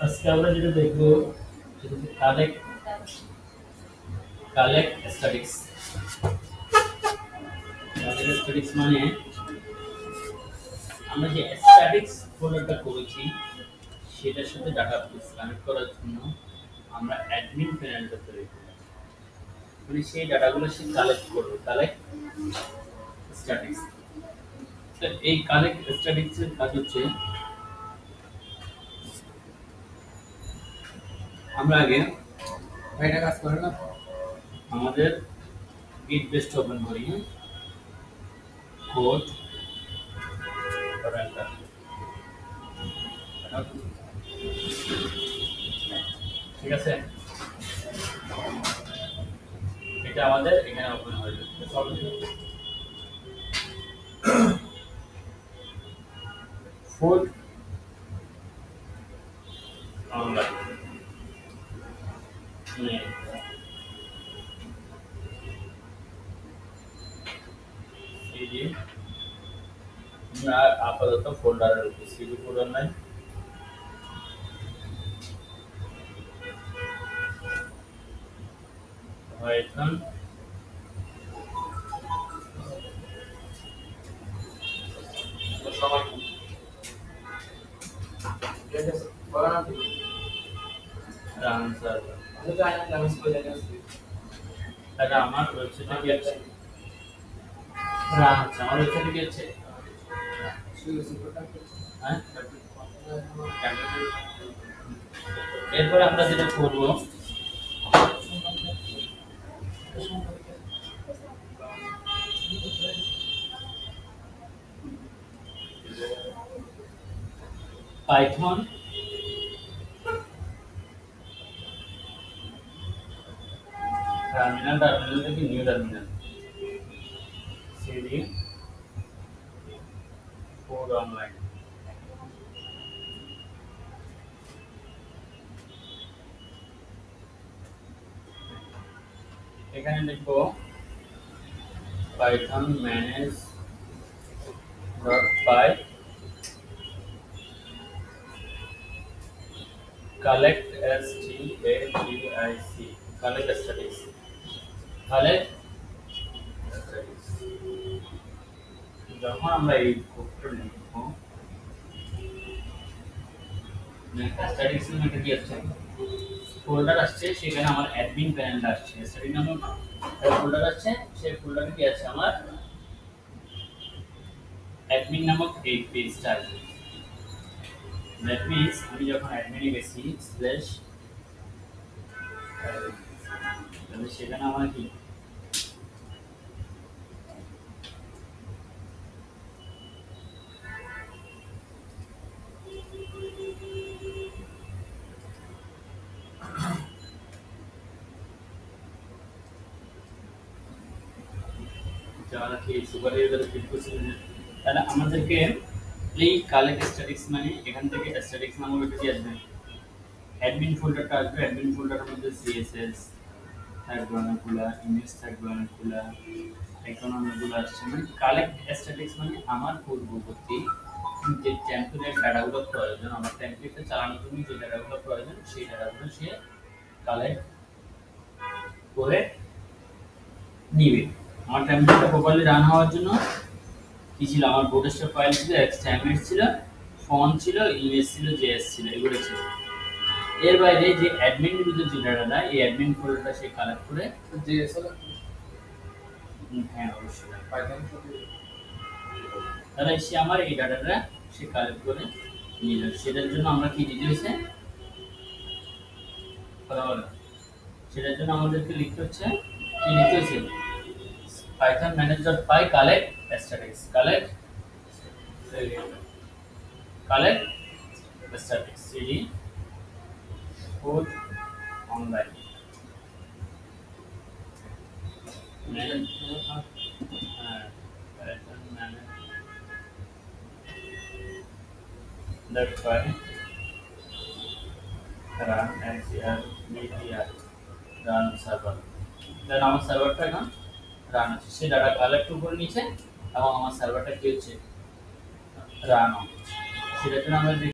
আজকে আমরা যেটা দেখবো সেটা হচ্ছে কালেক্ট স্ট্যাটিক্স। কালেক্ট স্ট্যাটিক্স মানে আমরা যে স্ট্যাটিক্স ফোল্ডারটা করেছি সেটার সাথে ডাটাবেস কানেক্ট করার জন্য আমরা অ্যাডমিন প্যানেলটা তৈরি করব। মানে সেই ডাটাগুলো সে কালেক্ট করবে, কালেক্ট স্ট্যাটিক্স। তো এই কালেক্ট স্ট্যাটিক্স এর কাজ হচ্ছে আমরা আগে এটা কাজ করে না আমাদের গিট বেসটা ওপেন করি, কোড এন্টার। ঠিক আছে, এটা আমাদের এখানে ওপেন হয়ে যাবে। ফুড অনলাইন সিডি, আমরা আপাতত ফোল্ডারের উপর CD food online Python run server. এটা আমার ওয়েবসাইটে কি আছে? রান আছে, আমার ওয়েবসাইটে কি আছে? হ্যাঁ, এরপরে আমরা যেটা করব পাইথন টার্মিনাল থেকে new terminal CD food online. এখানে লিখবো Python manage dot py collect STATIC collect statics. Collect statics যখন আমরা এই কোডটা লিখবো, স্ট্যাটিক্স এর মধ্যে কি আসছে? ফোল্ডার আসছে, সেখানে আমার অ্যাডমিন প্যানেল আসছে, স্ট্যাটিক নামক ফোল্ডার আসছে, সেই ফোল্ডারে কি আছে? আমার অ্যাডমিন নামক এই পেজটা আছে। দ্যাট মিন্স আমি যখন অ্যাডমিনে গেছি স্ল্যাশ, তাহলে সেখানে আমার কি যারা কি সুপার ইউজারে ক্লিক করছিলেন, তাহলে আমাদেরকে এই কালেক্ট স্ট্যাটিক্স মানে এখান থেকে স্ট্যাটিক্স নামক একটা কি আসবে? অ্যাডমিন ফোল্ডারটা আসবে। অ্যাডমিন ফোল্ডারের মধ্যে CSS থাকবে অনেকগুলা, ইমেজ থাকবে অনেকগুলা, আইকন অনেকগুলো আসছে। মানে কালেক্ট স্ট্যাটিক্স মানে আমার পূর্ববর্তী যে টেমপ্লেট ডাটাগুলো প্রয়োজন, আমার টেমপ্লেটটা চালানোর জন্য যে ডাটাগুলো প্রয়োজন সেই ডাটাগুলো সে কালেক্ট করে নিবে। আমার টেমপ্লেটটা প্রপারলি রান হওয়ার জন্য কি ছিল? আমার বুটস্ট্র্যাপ ফাইল ছিল, এক্সটেমপ্লেট ছিল, ফন্ট ছিল, ইমেজ ছিল, জেএস ছিল, এগুলো ছিল। এর বাইরে যে অ্যাডমিন ভিতরে যে ডাটাটা, এই অ্যাডমিন ফোল্ডারটা সে কালেক্ট করে জেএস হ্যাঁ অবশ্যই পাইথন তাহলে সে আমার এই ডাটাটা সে কালেক্ট করে নিল। সেটার জন্য আমরা কি দিতে হয়েছে? সেটার জন্য আমাদেরকে লিখতে হচ্ছে, কি লিখতে হয়েছে? Python manage dot py collect statics, collect statics CD food online manage Python manage dot py run run server. Then আমার সার্ভারটা এখন রান আছে, সে ডাটা কালেক্ট করে নিচ্ছে এবং আমার সার্ভারটা কি হচ্ছে? রান হচ্ছে। সেটার জন্য আমরা